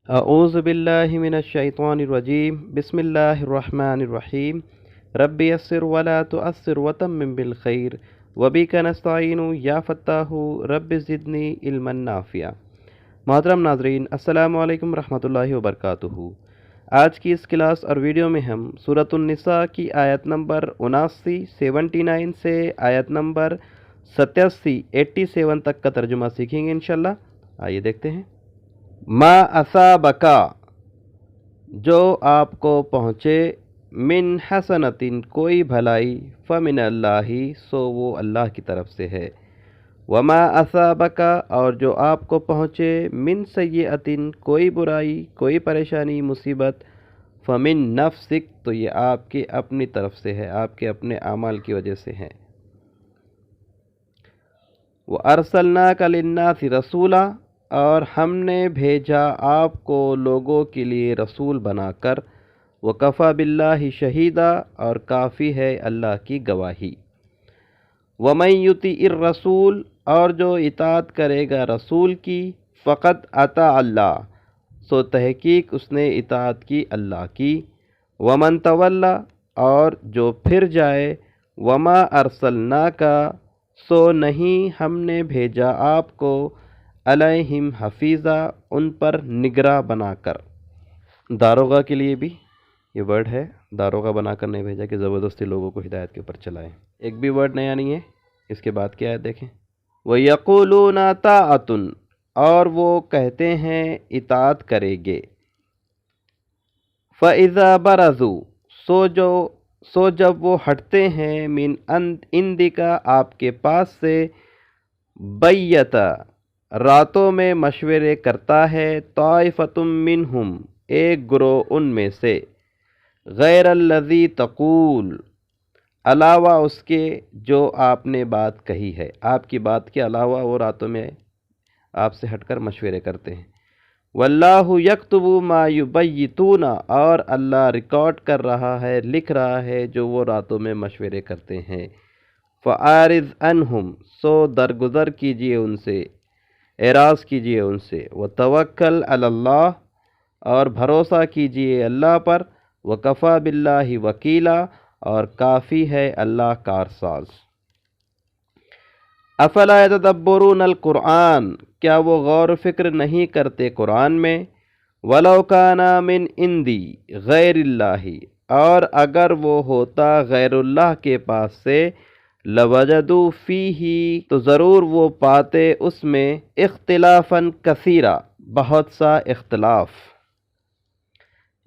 اعوذ باللہ من الشیطان الرجیم بسم اللہ الرحمن الرحیم رب یسر ولا تعسر وتمم بالخیر وبک نستعین یا فتاح رب زدنی علما نافعا۔ محترم ناظرین، السلام علیکم رحمۃ اللہ وبرکاتہ۔ آج کی اس کلاس اور ویڈیو میں ہم سورۃ النساء کی آیت نمبر 79 سے آیت نمبر 87 تک کا ترجمہ سیکھیں گے انشاءاللہ۔ آئیے دیکھتے ہیں۔ ما اصابکا، جو آپ کو پہنچے، من حسنتن، کوئی بھلائی، فمن اللہ، سو وہ اللہ کی طرف سے ہے، وما اصابکا، اور جو آپ کو پہنچے، من سیئتن، کوئی برائی، کوئی پریشانی، مصیبت، فمن نفسک، تو یہ آپ کے اپنی طرف سے ہے، آپ کے اپنے اعمال کی وجہ سے ہے۔ وَأَرْسَلْنَاكَ لِلنَّاسِ رَسُولًا، اور ہم نے بھیجا آپ کو لوگوں کے لیے رسول بنا کر، وَكَفَى بِاللَّهِ شَهِيدًا، اور کافی ہے اللہ کی گواہی۔ وَمَن يُطِعِ الرَّسُولَ، اور جو اطاعت کرے گا رسول کی، فقط اطاع اللہ، سو تحقیق اس نے اطاعت کی اللہ کی۔ وَمَن تَوَلَّى، اور جو پھر جائے، وَمَا أَرْسَلْنَاكَ، سو نہیں ہم نے بھیجا آپ کو، علیہم حفیظا، ان پر نگراں بنا کر۔ داروغہ کے لیے بھی یہ ورڈ ہے، داروغہ بنا کر نہیں بھیجا کہ زبردستی لوگوں کو ہدایت کے اوپر چلائیں۔ ایک بھی ورڈ نیا نہیں ہے۔ اس کے بعد کیا ہے دیکھیں۔ وَيَقُولُونَ طَاعَةٌ، اور وہ کہتے ہیں اطاعت کریں گے۔ فَإِذَا بَرَزُوا، سو جب وہ ہٹتے ہیں، من عندک، آپ کے پاس سے، بیتا، راتوں میں مشورے کرتا ہے، طائفۃ منہم، ایک گروہ ان میں سے، غیر الذی تقول، علاوہ اس کے جو آپ نے بات کہی ہے، آپ کی بات کے علاوہ وہ راتوں میں آپ سے ہٹ کر مشورے کرتے ہیں۔ واللہ یکتب ما یبیتون، اور اللہ ریکارڈ کر رہا ہے، لکھ رہا ہے جو وہ راتوں میں مشورے کرتے ہیں۔ فَأَعْرِضْ عَنْهُمْ، سو درگزر کیجئے ان سے، اعراض کیجئے ان سے۔ وَتَوَكَّلْ عَلَى اللَّهِ، اور بھروسہ کیجئے اللہ پر۔ وَكَفَى بِاللَّهِ وَكِيلًا، اور کافی ہے اللہ کارساز۔ افلا یتدبرون القرآن، کیا وہ غور و فکر نہیں کرتے قرآن میں؟ ولو کان من عندی غیر اللہ، اور اگر وہ ہوتا غیر اللہ کے پاس سے، لوجدوا فیہ، تو ضرور وہ پاتے اس میں، اختلافا کثیرا، بہت سا اختلاف۔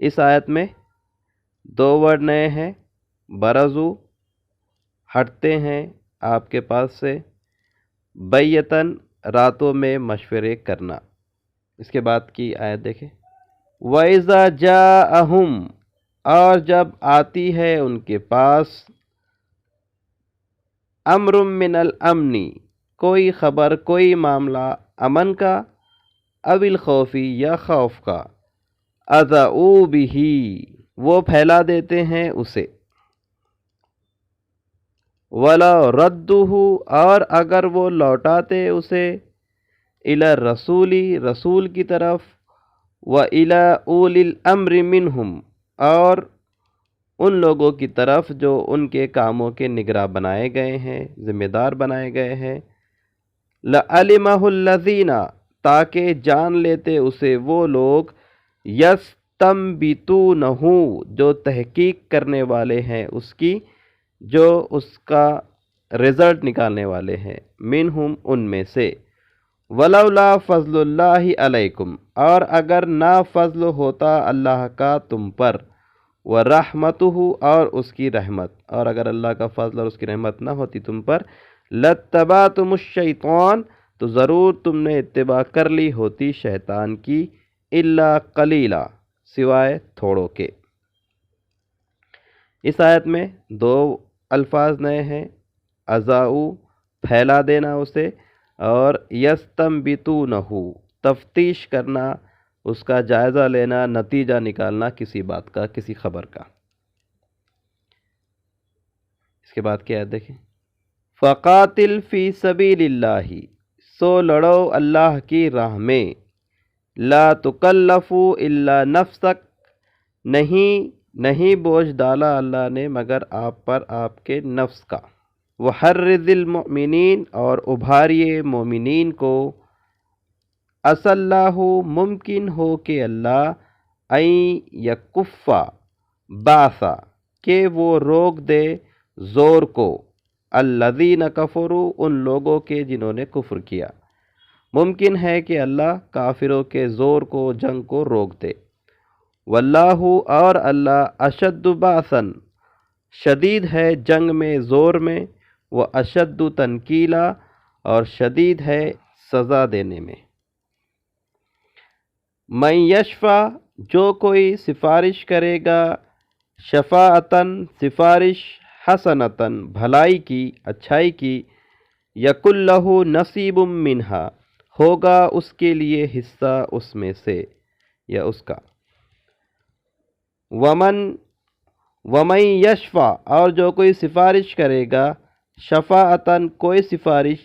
اس آیت میں دو ورڈ نئے ہیں، برزو، ہٹتے ہیں آپ کے پاس سے، بیتن، راتوں میں مشورے کرنا۔ اس کے بعد کی آیت دیکھیں۔ وَإِذَا جَاءَهُمْ، اور جب آتی ہے ان کے پاس، امر من الامن، کوئی خبر، کوئی معاملہ امن کا، او الخوف، یا خوف کا، اذعوا بہ، وہ پھیلا دیتے ہیں اسے۔ وَلَوْ رَدُّوهُ، اور اگر وہ لوٹاتے اسے، الی الرسول، رسول کی طرف، وَإِلَىٰ أُولِي الْأَمْرِ مِنْهُمْ، اور ان لوگوں کی طرف جو ان کے کاموں کے نگراں بنائے گئے ہیں، ذمہ دار بنائے گئے ہیں، لَعَلِمَهُ الَّذِينَ، تاکہ جان لیتے اسے وہ لوگ، يَسْتَنبِطُونَهُ، جو تحقیق کرنے والے ہیں اس کی، جو اس کا رزلٹ نکالنے والے ہیں، منہم، ان میں سے۔ ولولا فضل اللہ علیکم، اور اگر نہ فضل ہوتا اللہ کا تم پر، ورحمتہ، اور اس کی رحمت، اور اگر اللہ کا فضل اور اس کی رحمت نہ ہوتی تم پر، لاتبعتم الشیطان، تو ضرور تم نے اتباع کر لی ہوتی شیطان کی، الا قلیلا، سوائے تھوڑوں کے۔ اس آیت میں دو الفاظ نئے ہیں، اذاؤ، پھیلا دینا اسے، اور یستنبطونہ، تفتیش کرنا، اس کا جائزہ لینا، نتیجہ نکالنا کسی بات کا، کسی خبر کا۔ اس کے بعد کیا ہے دیکھیں۔ فقاتل فی سبیل اللہ، سو لڑو اللہ کی راہ میں، لا تکلفو الا نفسک، نہیں بوجھ ڈالا اللہ نے مگر آپ پر آپ کے نفس کا۔ وحرض المؤمنین، اور ابھاریے مومنین کو، عسى اللہ، ممکن ہو کہ اللہ، این یکفا باسا، کہ وہ روک دے زور کو، الذین کفروا، ان لوگوں کے جنہوں نے کفر کیا، ممکن ہے کہ اللہ کافروں کے زور کو، جنگ کو روک دے۔ واللہ، اور اللہ، اشد باسن، شدید ہے جنگ میں، زور میں، وہ اشد تنکیلا، اور شدید ہے سزا دینے میں۔ من یشفع، جو کوئی سفارش کرے گا، شفاعتن، سفارش، حسنتن، بھلائی کی، اچھائی کی، یکن لہ نصیب منہا، ہوگا اس کے لیے حصہ اس میں سے یا اس کا۔ ومن یشفع، اور جو کوئی سفارش کرے گا، شفاعتن، کوئی سفارش،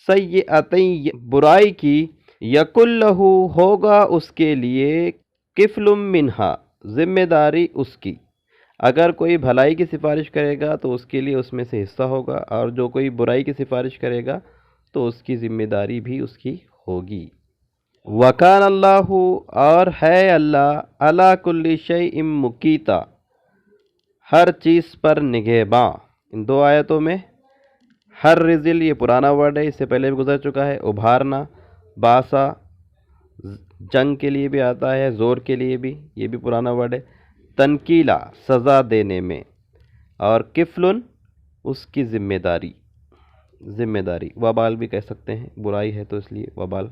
سیئتن، برائی کی، یکن لہ، ہوگا اس کے لیے، کفل منہا، ذمہ داری اس کی۔ اگر کوئی بھلائی کی سفارش کرے گا تو اس کے لیے اس میں سے حصہ ہوگا، اور جو کوئی برائی کی سفارش کرے گا تو اس کی ذمہ داری بھی اس کی ہوگی۔ وَكَانَ اللَّهُ، اور ہے اللہ، عَلَى كُلِّ شَيْءٍ مُقِیتًا، ہر چیز پر نگہباں۔ ان دو آیتوں میں ہر رزل، یہ پرانا ورڈ ہے، اس سے پہلے بھی گزر چکا ہے۔ ابھارنا، باسا، جنگ کے لیے بھی آتا ہے، زور کے لیے بھی، یہ بھی پرانا ورڈ ہے۔ تنکیلا، سزا دینے میں، اور کفلن، اس کی ذمہ داری، وبال بھی کہہ سکتے ہیں، برائی ہے تو اس لیے وبال۔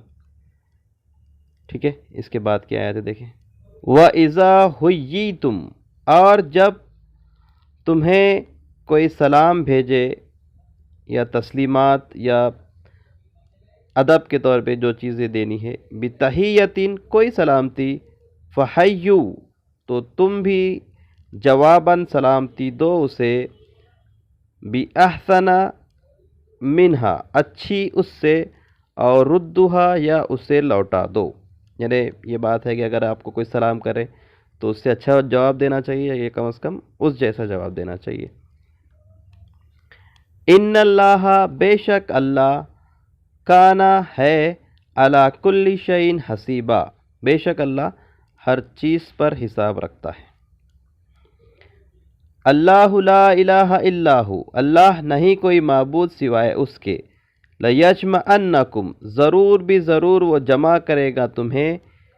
ٹھیک ہے، اس کے بعد کی آیت دیکھیں۔ وَإِذَا حُيِّيتُمْ، اور جب تمہیں کوئی سلام بھیجے یا تسلیمات یا ادب کے طور پہ جو چیزیں دینی ہے، بِتَحِیَّةٍ، کوئی سلامتی، فَحَيُّوا، تو تم بھی جواباً سلامتی دو اسے، بِأَحْسَنَ مِنْہا، اچھی اس سے، اور ردھا، یا اسے لوٹا دو۔ یعنی یہ بات ہے کہ اگر آپ کو کوئی سلام کرے تو اس سے اچھا جواب دینا چاہیے، یا کم از کم اس جیسا جواب دینا چاہیے۔ ان اللہ، بے شک اللہ، کانا، ہے، علی کل شیء حسیبا، بے شک اللہ ہر چیز پر حساب رکھتا ہے۔ اللہ لا الہ الا ہو، اللہ نہیں کوئی معبود سوائے اس کے، لیجمعنکم، ضرور بھی ضرور وہ جمع کرے گا تمہیں،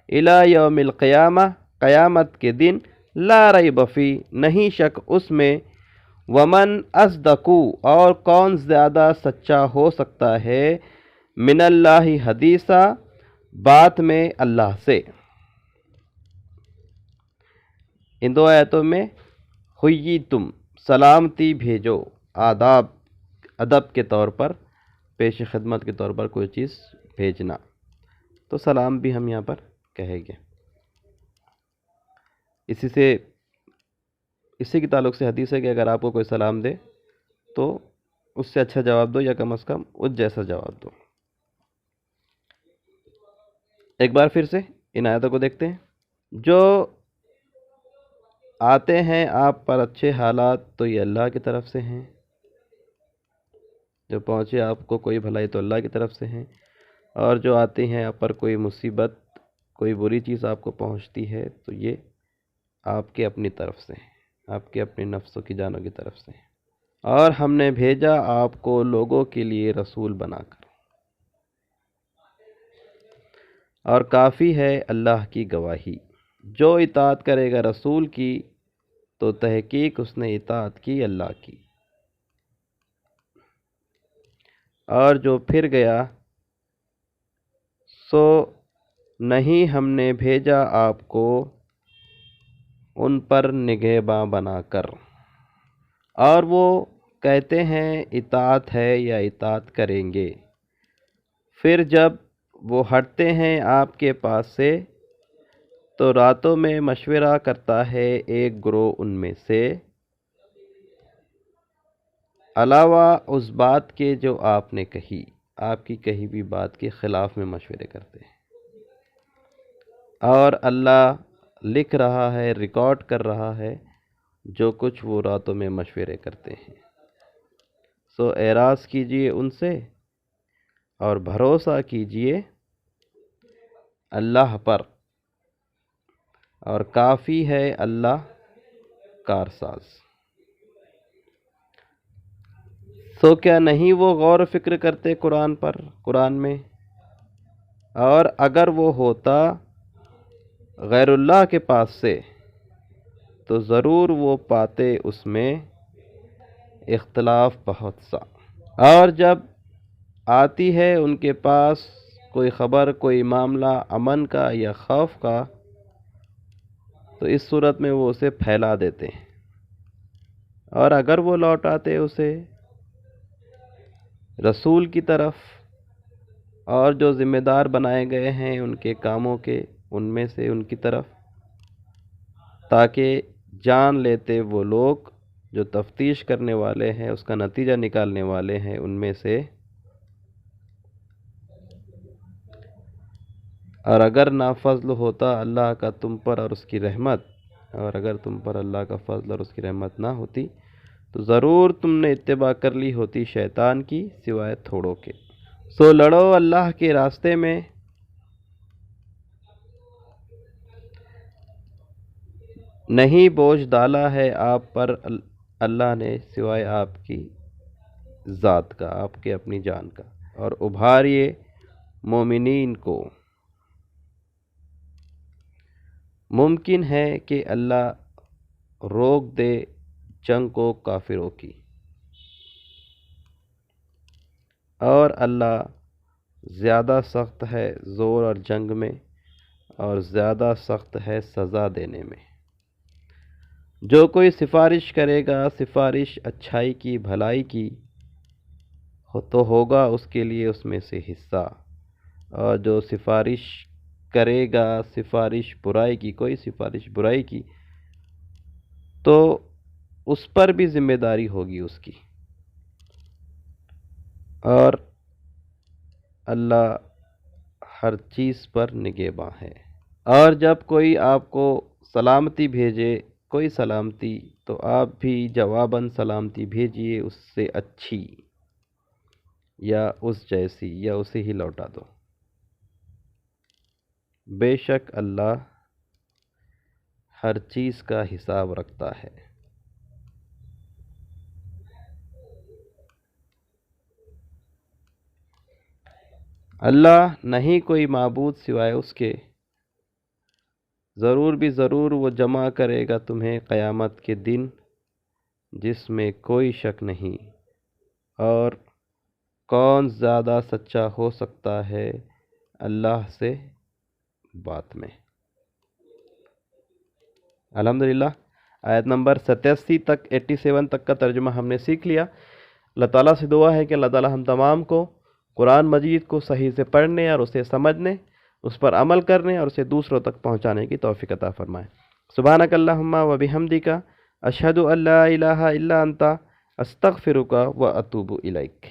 الی یوم القیامہ، قیامت کے دن، لا ریب فی، نہیں شک اس میں، ومن اصدق، اور کون زیادہ سچا ہو سکتا ہے، من اللہ حدیثا، بات میں اللہ سے۔ ان دو آیتوں میں حییتم، سلامتی بھیجو، ادب کے طور پر، پیش خدمت کے طور پر کوئی چیز بھیجنا، تو سلام بھی ہم یہاں پر کہیں گے۔ اسی کے تعلق سے حدیث ہے کہ اگر آپ کو کوئی سلام دے تو اس سے اچھا جواب دو، یا کم از کم اس جیسا جواب دو۔ ایک بار پھر سے ان آیتوں کو دیکھتے ہیں۔ جو آتے ہیں آپ پر اچھے حالات تو یہ اللہ کی طرف سے ہیں، جو پہنچے آپ کو کوئی بھلائی تو اللہ کی طرف سے ہیں، اور جو آتی ہیں آپ پر کوئی مصیبت، کوئی بری چیز آپ کو پہنچتی ہے تو یہ آپ کے اپنی طرف سے ہیں، آپ کے اپنے نفسوں کی جانوں کی طرف سے ہیں۔ اور ہم نے بھیجا آپ کو لوگوں کے لیے رسول بنا کر، اور کافی ہے اللہ کی گواہی، جو اطاعت کرے گا رسول کی تو تحقیق اس نے اطاعت کی اللہ کی، اور جو پھر گیا سو نہیں ہم نے بھیجا آپ کو ان پر نگہباں بنا کر۔ اور وہ کہتے ہیں اطاعت ہے یا اطاعت کریں گے، پھر جب وہ ہٹتے ہیں آپ کے پاس سے تو راتوں میں مشورہ کرتا ہے ایک گروہ ان میں سے، علاوہ اس بات کے جو آپ نے کہی، آپ کی کہی بھی بات کے خلاف میں مشورے کرتے ہیں۔ اور اللہ لکھ رہا ہے، ریکارڈ کر رہا ہے جو کچھ وہ راتوں میں مشورے کرتے ہیں۔ سو اعراض کیجئے ان سے اور بھروسہ کیجئے اللہ پر، اور کافی ہے اللہ کارساز۔ سو کیا نہیں وہ غور و فکر کرتے قرآن پر، قرآن میں؟ اور اگر وہ ہوتا غیر اللہ کے پاس سے تو ضرور وہ پاتے اس میں اختلاف بہت سا۔ اور جب آتی ہے ان کے پاس کوئی خبر، کوئی معاملہ امن کا یا خوف کا، تو اس صورت میں وہ اسے پھیلا دیتے ہیں، اور اگر وہ لوٹ آتے اسے رسول کی طرف اور جو ذمہ دار بنائے گئے ہیں ان کے کاموں کے، ان میں سے ان کی طرف، تاکہ جان لیتے وہ لوگ جو تفتیش کرنے والے ہیں، اس کا نتیجہ نکالنے والے ہیں ان میں سے۔ اور اگر نافضل ہوتا اللہ کا تم پر اور اس کی رحمت، اور اگر تم پر اللہ کا فضل اور اس کی رحمت نہ ہوتی تو ضرور تم نے اتباع کر لی ہوتی شیطان کی، سوائے تھوڑوں کے۔ سو لڑو اللہ کے راستے میں، نہیں بوجھ ڈالا ہے آپ پر اللہ نے سوائے آپ کی ذات کا، آپ کے اپنی جان کا، اور ابھاریے مومنین کو۔ ممکن ہے کہ اللہ روک دے جنگ کو کافروں کی، اور اللہ زیادہ سخت ہے زور اور جنگ میں، اور زیادہ سخت ہے سزا دینے میں۔ جو کوئی سفارش کرے گا، سفارش اچھائی کی، بھلائی کی، تو ہوگا اس کے لیے اس میں سے حصہ، اور جو سفارش کرے گا، سفارش برائی کی، کوئی سفارش برائی کی، تو اس پر بھی ذمہ داری ہوگی اس کی۔ اور اللہ ہر چیز پر نگہباں ہے۔ اور جب کوئی آپ کو سلامتی بھیجے، کوئی سلامتی، تو آپ بھی جواباً سلامتی بھیجیے اس سے اچھی، یا اس جیسی، یا اسے ہی لوٹا دو۔ بے شک اللہ ہر چیز کا حساب رکھتا ہے۔ اللہ نہیں کوئی معبود سوائے اس کے، ضرور بھی ضرور وہ جمع کرے گا تمہیں قیامت کے دن، جس میں کوئی شک نہیں۔ اور کون زیادہ سچا ہو سکتا ہے اللہ سے بات میں۔ الحمدللہ آیت نمبر 87 تک 87 تک کا ترجمہ ہم نے سیکھ لیا۔ اللہ تعالیٰ سے دعا ہے کہ اللہ تعالیٰ ہم تمام کو قرآن مجید کو صحیح سے پڑھنے اور اسے سمجھنے، اس پر عمل کرنے اور اسے دوسروں تک پہنچانے کی توفیق عطا فرمائے۔ سبحانک اللہم و بحمدک، اشہد ان لا الہ الا انت، استغفرک و اتوب الیک۔